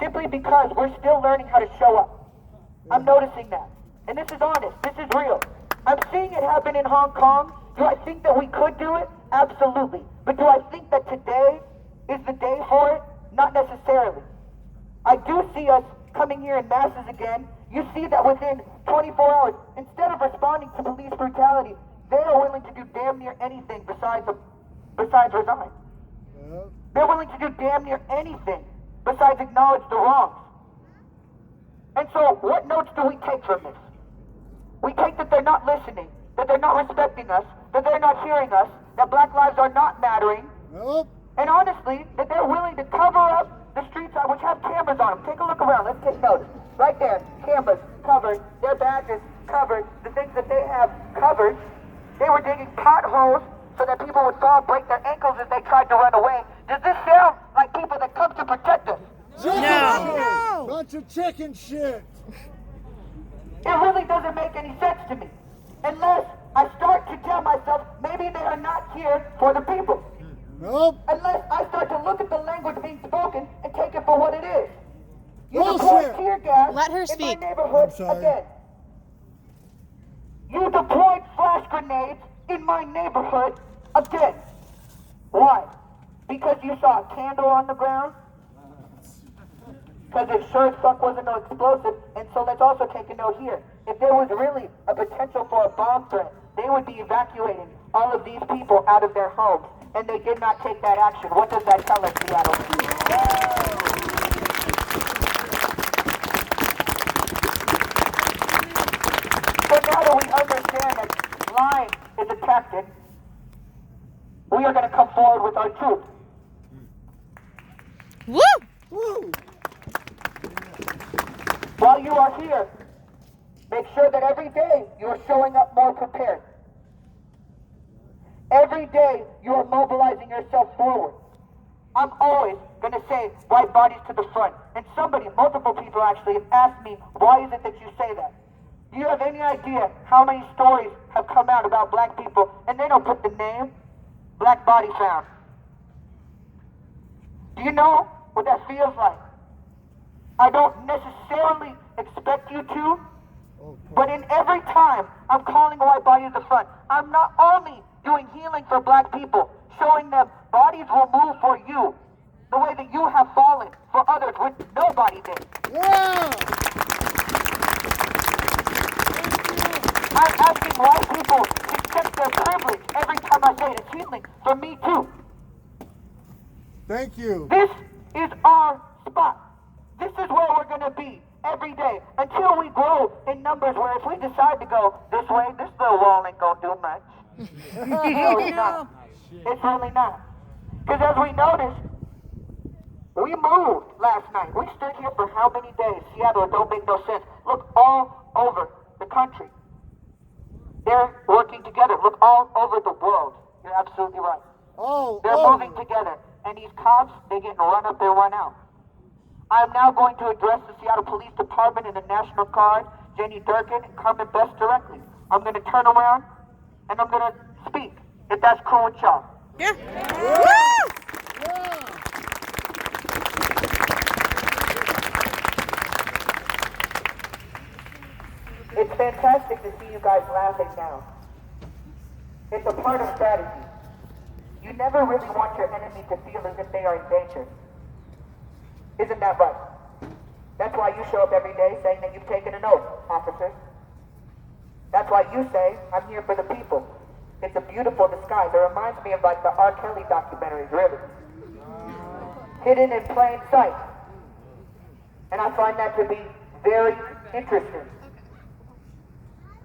simply because we're still learning how to show up. I'm noticing that. And this is honest. This is real. I'm seeing it happen in Hong Kong. Do I think that we could do it? Absolutely. But do I think that today is the day for it? Not necessarily. I do see us coming here in masses again. You see that within 24 hours, instead of responding to police brutality, they are willing to do damn near anything besides resign. They're willing to do damn near anything besides acknowledge the wrongs. And so, what notes do we take from this? We take that they're not listening, that they're not respecting us, that they're not hearing us, that black lives are not mattering, and honestly, that they're willing to cover up the streets which have cameras on them. Take a look around, let's take notice. Right there, cameras covered, their badges covered, the things that they have covered. They were digging potholes so that people would fall, break their ankles as they tried to run away. Does this sound like people that come to protect us? No. Bunch of chicken shit. It really doesn't make any sense to me. Unless I start to tell myself maybe they are not here for the people. Nope. Unless I start to look at the language being spoken and take it for what it is. You Bullshit. deployed tear gas Let her in speak. my neighborhood I'm sorry. again. You deployed flash grenades in my neighborhood again. Why? Because you saw a candle on the ground? Because it sure as fuck wasn't no explosive. And so let's also take a note here. If there was really a potential for a bomb threat, they would be evacuating all of these people out of their homes. And they did not take that action. What does that tell us, Seattle? So now that we understand that lying is a tactic, we are going to come forward with our truth. Woo! Woo. While you are here, make sure that every day you are showing up more prepared. Every day you are mobilizing yourself forward. I'm always going to say white bodies to the front. And multiple people actually have asked me, why is it that you say that? Do you have any idea how many stories have come out about black people and they don't put the name, black body found? Do you know what that feels like? I don't necessarily expect you to, but in every time I'm calling a white body to the front, I'm not only doing healing for black people, showing them bodies will move for you, the way that you have fallen for others when nobody did. Yeah. I'm asking white people to check their privilege every time I say it's healing for me too. Thank you. This is our spot. This is where we're going to be every day until we grow in numbers where if we decide to go this way, this little wall ain't going to do much. No, it's not. It's really not. Because as we noticed, we moved last night. We stood here for how many days? Seattle, it don't make no sense. Look all over the country. They're working together. Look all over the world. You're absolutely right. They're moving together. And these cops, they're getting run up and run out. I'm now going to address the Seattle Police Department and the National Guard, Jenny Durkin and Carmen Best directly. I'm going to turn around and I'm going to speak, if that's cool with y'all. Yeah. It's fantastic to see you guys laughing now. It's a part of strategy. You never really want your enemy to feel as if they are in danger. Isn't that right? That's why you show up every day saying that you've taken an oath, officers. That's why you say, I'm here for the people. It's a beautiful disguise. It reminds me of like the R. Kelly documentaries, really. Hidden in plain sight. And I find that to be very interesting.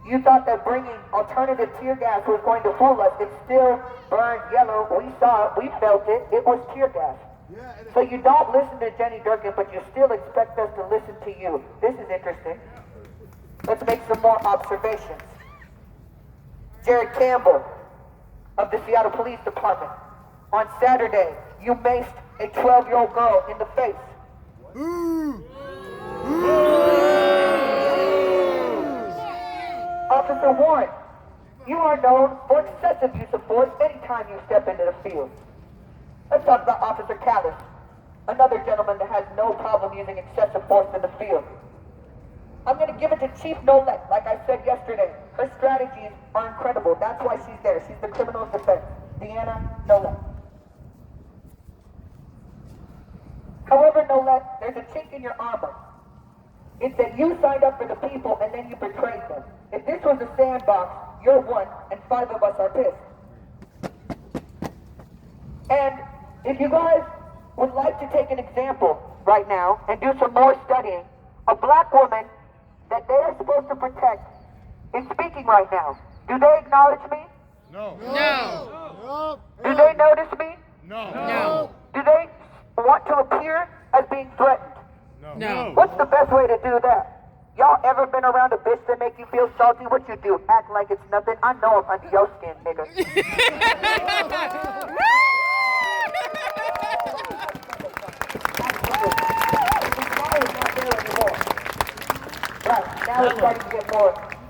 You thought that bringing alternative tear gas was going to fool us. It still burned yellow. We saw it. We felt it. It was tear gas. So you don't listen to Jenny Durkin, but you still expect us to listen to you. This is interesting. Let's make some more observations. Jared Campbell of the Seattle Police Department. On Saturday, you maced a 12-year-old girl in the face. Officer Warren, you are known for excessive use of force anytime you step into the field. Let's talk about Officer Callis. another gentleman that has no problem using excessive force in the field. I'm going to give it to Chief Nolette. Like I said yesterday, her strategies are incredible. That's why she's there. She's the criminal defense. Deanna Nolette. However, Nolette, there's a chink in your armor. It's that you signed up for the people and then you betrayed them. If this was a sandbox, you're one and 5 of us are pissed. And if you guys would like to take an example right now and do some more studying, a black woman that they are supposed to protect is speaking right now. Do they acknowledge me? No. No. Do they notice me? No. No. Do they want to appear as being threatened? No. What's the best way to do that? Y'all ever been around a bitch that make you feel salty? What you do? Act like it's nothing? I know I'm under your skin, nigga. Right, now it's starting to get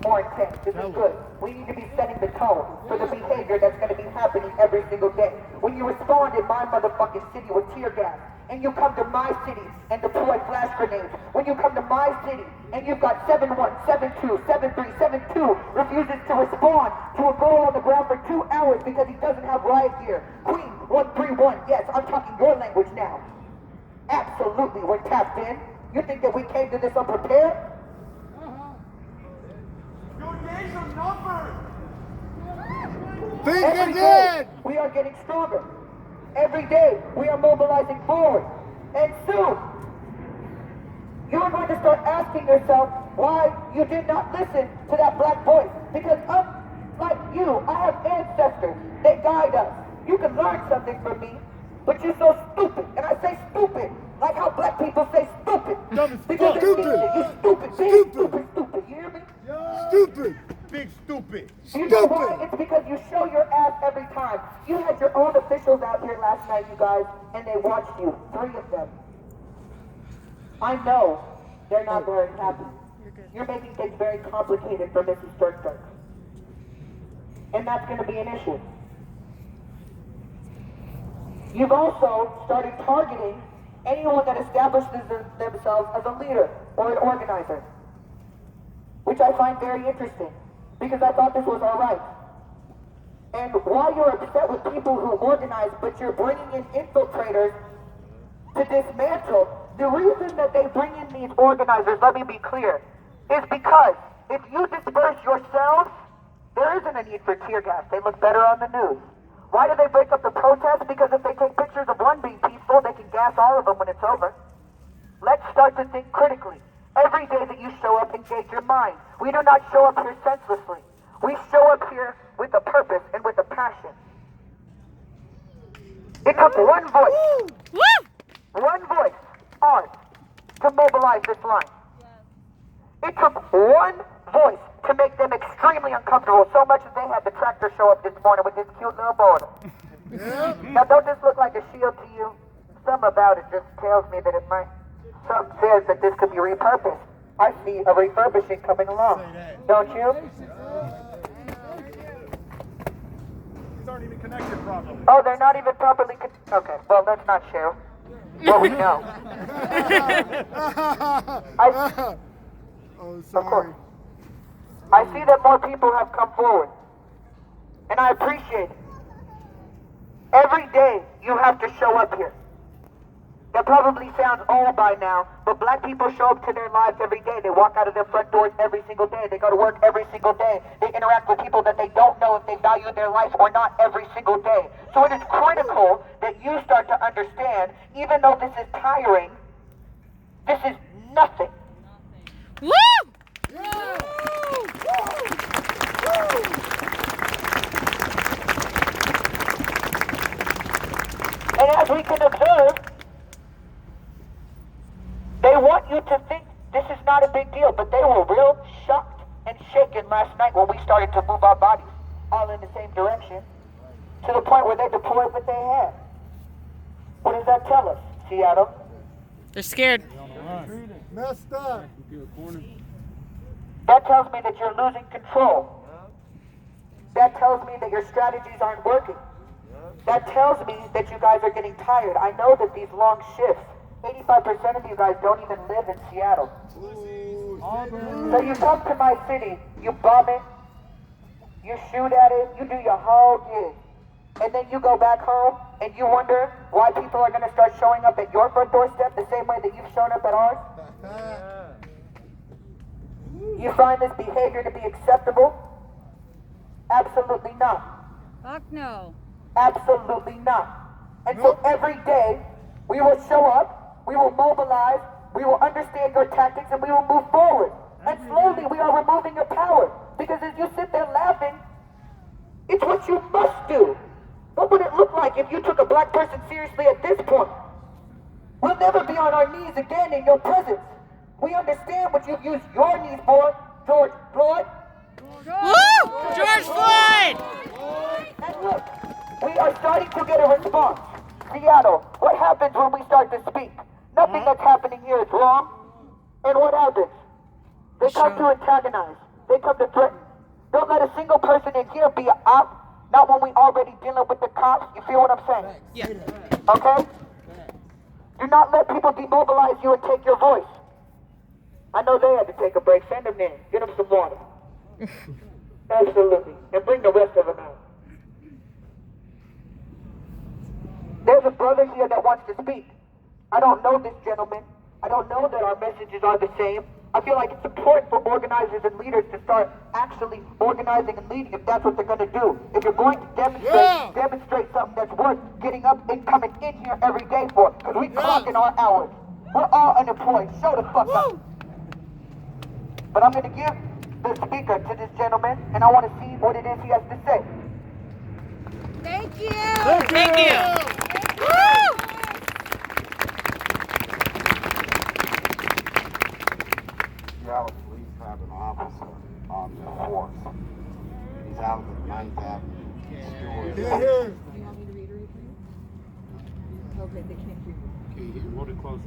more intense. This is good. We need to be setting the tone for the behavior that's going to be happening every single day. When you respond in my motherfucking city with tear gas, and you come to my city and deploy flash grenades, when you come to my city and you've got 7-1, 7-2, 7-3, 7-2 refuses to respond to a girl on the ground for 2 hours because he doesn't have riot gear. Queen 131, yes, I'm talking your language now. Absolutely, we're tapped in. You think that we came to this unprepared? Think Every again. day, we are getting stronger. Every day, we are mobilizing forward. And soon, you are going to start asking yourself why you did not listen to that black voice. Because unlike you, I have ancestors that guide us. You can learn something from me, but you're so stupid. And I say stupid, like how black people say stupid. Because they mean it. You're stupid, big, stupid, stupid. You hear me? Stupid. Big stupid. You know why? It's because you show your ass every time. You had your own officials out here last night, you guys, and they watched you. 3 of them. I know they're not very happy. You're making things very complicated for Mrs. Sturkberg. And that's going to be an issue. You've also started targeting anyone that establishes themselves as a leader or an organizer, which I find very interesting, because I thought this was all right. And while you're upset with people who organize, but you're bringing in infiltrators to dismantle, the reason that they bring in these organizers, let me be clear, is because if you disperse yourselves, there isn't a need for tear gas. They look better on the news. Why do they break up the protest? Because if they take pictures of one being peaceful, they can gas all of them when it's over. Let's start to think critically. Every day that you show up, engage your mind. We do not show up here senselessly. We show up here with a purpose and with a passion. It took one voice, ours, to mobilize this line. It took one voice to make them extremely uncomfortable, so much that they had the tractor show up this morning with this cute little border. Now, don't this look like a shield to you? Something about it just tells me that it might. Something says that this could be repurposed. I see a refurbishing coming along. Don't you? These aren't even connected properly. Oh, they're not even properly okay, well, let's not share what we know. Oh, Of sorry. course. I see that more people have come forward. And I appreciate it. Every day you have to show up here. That probably sounds old by now, but black people show up to their lives every day. They walk out of their front doors every single day. They go to work every single day. They interact with people that they don't know if they value their life or not every single day. So it is critical that you start to understand, even though this is tiring, this is nothing. Woo! And as we can observe, they want you to think this is not a big deal, but they were real shocked and shaken last night when we started to move our bodies all in the same direction, to the point where they deployed what they had. What does that tell us, Seattle? They're scared. Messed up. That tells me that you're losing control. That tells me that your strategies aren't working. That tells me that you guys are getting tired. I know that these long shifts, 85% of you guys don't even live in Seattle. So you come to my city, you bomb it, you shoot at it, you do your whole gig. And then you go back home and you wonder why people are going to start showing up at your front doorstep the same way that you've shown up at ours? You find this behavior to be acceptable? Absolutely not. Fuck no. Absolutely not. And so every day, we will show up, we will mobilize, we will understand your tactics, and we will move forward. And slowly we are removing your power. Because as you sit there laughing, it's what you must do. What would it look like if you took a black person seriously at this point? We'll never be on our knees again in your presence. We understand what you've used your knees for, George Floyd. Woo! George Floyd! And look, we are starting to get a response. Seattle, what happens when we start to speak? Nothing that's happening here is wrong. And what happens? They come to antagonize. They come to threaten. Don't let a single person in here be an op. Not when we already dealing with the cops. You feel what I'm saying? Yeah. Okay? Do not let people demobilize you and take your voice. I know they had to take a break. Send them in. Get them some water. Absolutely. And bring the rest of them out. There's a brother here that wants to speak. I don't know this gentleman. I don't know that our messages are the same. I feel like it's important for organizers and leaders to start actually organizing and leading if that's what they're going to do. If you're going to demonstrate something that's worth getting up and coming in here every day for. Because we clock in our hours. We're all unemployed. Show the fuck up. But I'm going to give the speaker to this gentleman, and I want to see what it is he has to say. Thank you. Thank you. Woo! Seattle police have an officer on the force. He's out of the 9th Avenue. Here, here.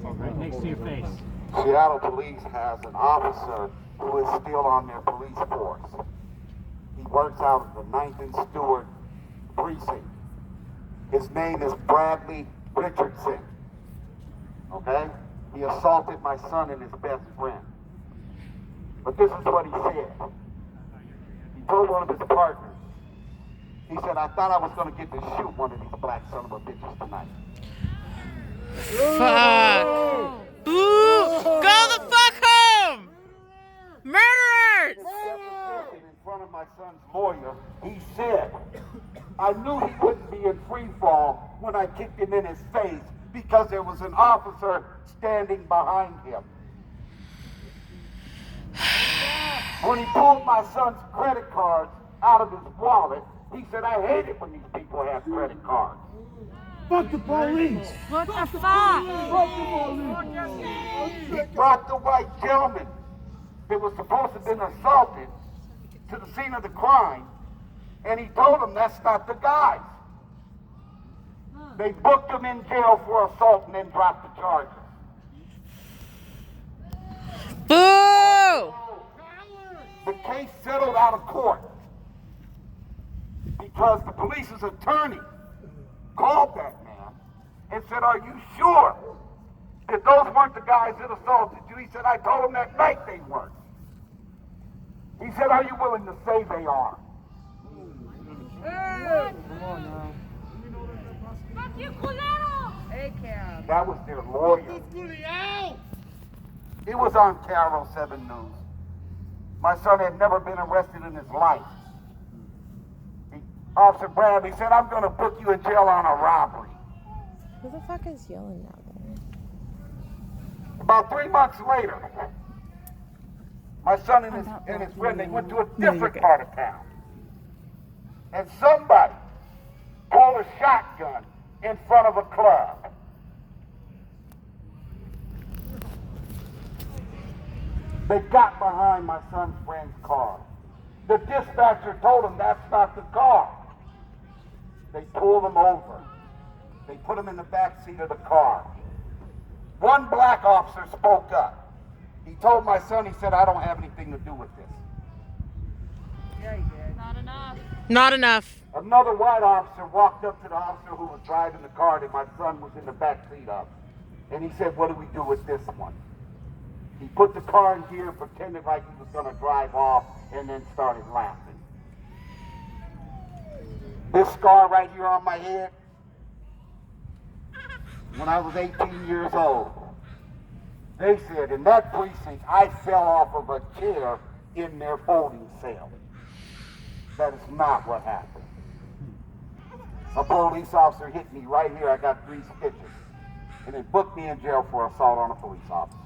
Right next to your face. Seattle police has an officer who is still on their police force. He works out of the 9th and Stewart precinct. His name is Bradley Richardson. Okay? He assaulted my son and his best friend. But this is what he said. He told one of his partners, he said, I thought I was going to get to shoot one of these black son of a bitches tonight. Fuck. Boo! Go the fuck home! Murderers! In front of my son's lawyer, he said, I knew he wouldn't be in free fall when I kicked him in his face because there was an officer standing behind him. When he pulled my son's credit cards out of his wallet, he said, I hate it when these people have credit cards. Fuck the police. What the fuck? He brought the white gentleman that was supposed to have been assaulted to the scene of the crime, and he told him that's not the guy. They booked him in jail for assault and then dropped the charges. Boo! The case settled out of court because the police's attorney called that man and said, are you sure that those weren't the guys that assaulted you? He said, I told him that night they weren't. He said, are you willing to say they are? Fuck you, culero! Hey, Cam. That was their lawyer. It was on Carol 7 News. My son had never been arrested in his life. Officer Bradley said, I'm going to put you in jail on a robbery. Who the fuck is yelling now, then? About 3 months later, my son and his friend, they went to a different part of town. And somebody pulled a shotgun in front of a club. They got behind my son's friend's car. The dispatcher told him that's not the car. They pulled him over. They put him in the back seat of the car. One black officer spoke up. He told my son, he said, I don't have anything to do with this. Not enough. Not enough. Another white officer walked up to the officer who was driving the car that my son was in the back seat of. And he said, what do we do with this one? He put the car in gear, pretended like he was going to drive off, and then started laughing. This scar right here on my head, when I was 18 years old, they said in that precinct I fell off of a chair in their holding cell. That is not what happened. A police officer hit me right here. I got 3 stitches. And they booked me in jail for assault on a police officer.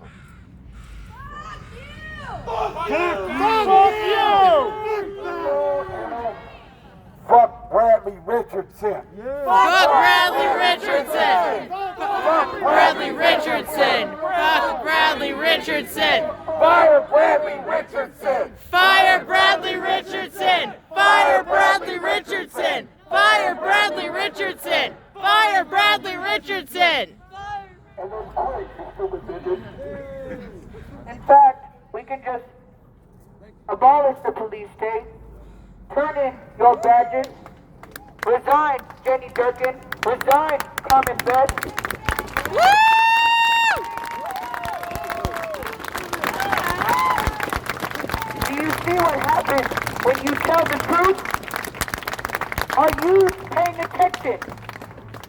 Fuck Bradley Richardson. Fuck Bradley Richardson. Fuck Bradley Richardson. Fuck Bradley Richardson. Fire Bradley Richardson. Fire Bradley Richardson. Fire Bradley Richardson. Fire Bradley Richardson. Fire Bradley Richardson. And then quit, you stupid bitches. In fact, we can just abolish the police state, turn in your badges, resign Jenny Durkin, resign Common Best. Woo! Do you see what happens when you tell the truth? Are you paying attention?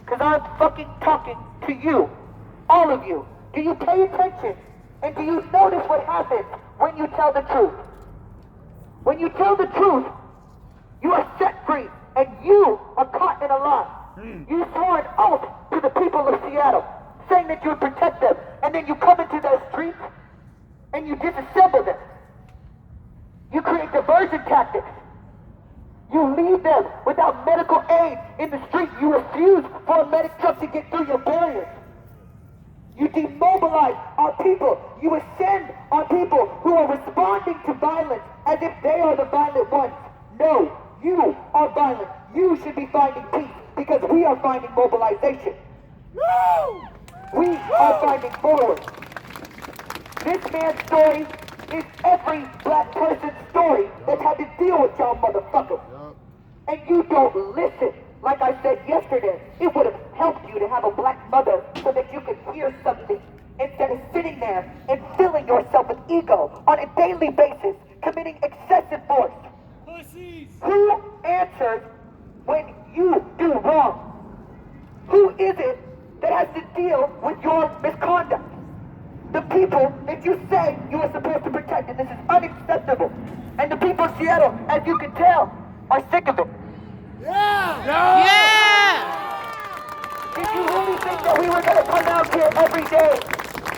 Because I'm fucking talking to you. All of you. Do you pay attention? And do you notice what happens when you tell the truth? When you tell the truth, you are set free and you are caught in a lie. You swore an oath to the people of Seattle, saying that you would protect them, and then you come into those streets and you disassemble them. You create diversion tactics. You leave them without medical aid in the street. You refuse for a medic truck to get through your barriers. You demobilize our people. You ascend on people who are responding to violence as if they are the violent ones. No, you are violent. You should be finding peace because we are finding mobilization. We are finding forward. This man's story is every black person's story that had to deal with y'all motherfuckers. And you don't listen. Like I said yesterday, it would have helped you to have a black mother so that you could hear something instead of sitting there and filling yourself with ego on a daily basis, committing excessive force. Who answers when you do wrong? Who is it that has to deal with your misconduct? The people that you say you are supposed to protect, and this is unacceptable. And the people of Seattle, as you can tell, are sick of it. Yeah! Did you really think that we were going to come out here every day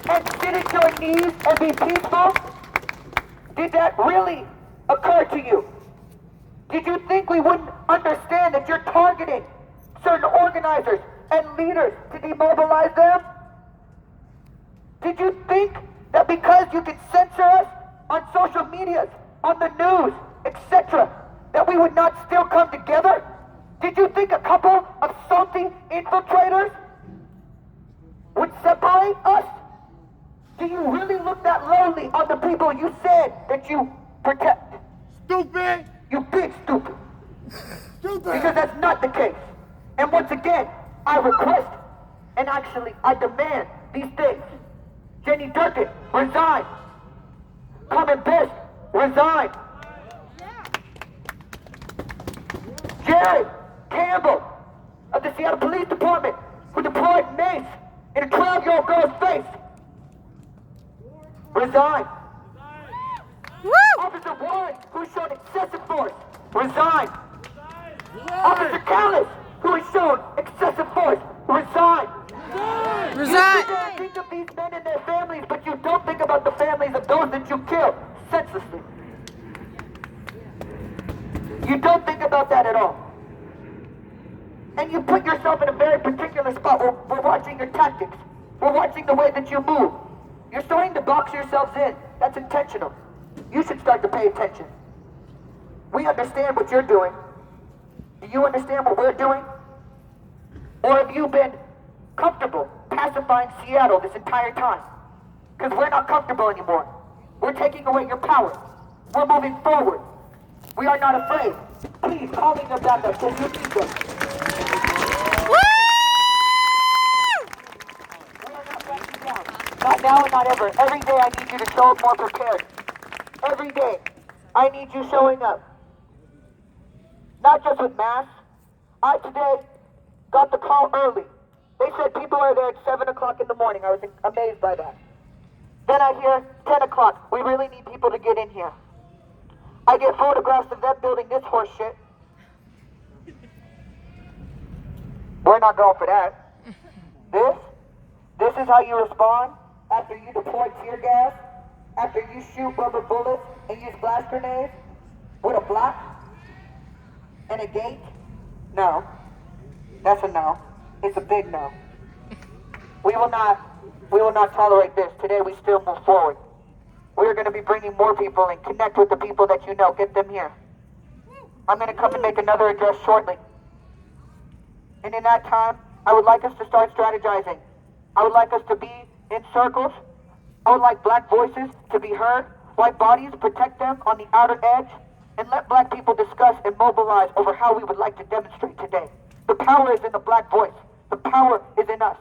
and sit at your knees and be peaceful? Did that really occur to you? Did you think we wouldn't understand that you're targeting certain organizers and leaders to demobilize them? Did you think that because you can censor us on social media, on the news, etc., that we would not still come together? Did you think a couple of salty infiltrators would separate us? Do you really look that lowly on the people you said that you protect? Stupid! You big stupid. Stupid! Because that's not the case. And once again, I request, and actually I demand these things. Jenny Durkin, resign. Common Best, resign. Jerry Campbell of the Seattle Police Department, who deployed mace in a 12-year-old girl's face, resign. Woo! Officer Warren, who showed excessive force, resign. Officer Callis, who has shown excessive force, resign. You sit there and think of these men and their families, but you don't think about the families of those that you killed senselessly. You don't think about that at all. And you put yourself in a very particular spot. We're watching your tactics. We're watching the way that you move. You're starting to box yourselves in. That's intentional. You should start to pay attention. We understand what you're doing. Do you understand what we're doing? Or have you been comfortable pacifying Seattle this entire time? Because we're not comfortable anymore. We're taking away your power. We're moving forward. We are not afraid. Please call me your backup because you need them. We are not backing down. Not now and not ever. Every day I need you to show up more prepared. Every day I need you showing up. Not just with masks. I today got the call early. They said people are there at 7 o'clock in the morning. I was amazed by that. Then I hear 10 o'clock. We really need people to get in here. I get photographs of them building this horse shit. We're not going for that. This is how you respond after you deploy tear gas, after you shoot rubber bullets and use blast grenades with a block and a gate? No. That's a no. It's a big no. We will not tolerate this. Today we still move forward. We are going to be bringing more people and connect with the people that you know. Get them here. I'm going to come and make another address shortly. And in that time, I would like us to start strategizing. I would like us to be in circles. I would like black voices to be heard. White bodies, protect them on the outer edge. And let black people discuss and mobilize over how we would like to demonstrate today. The power is in the black voice. The power is in us.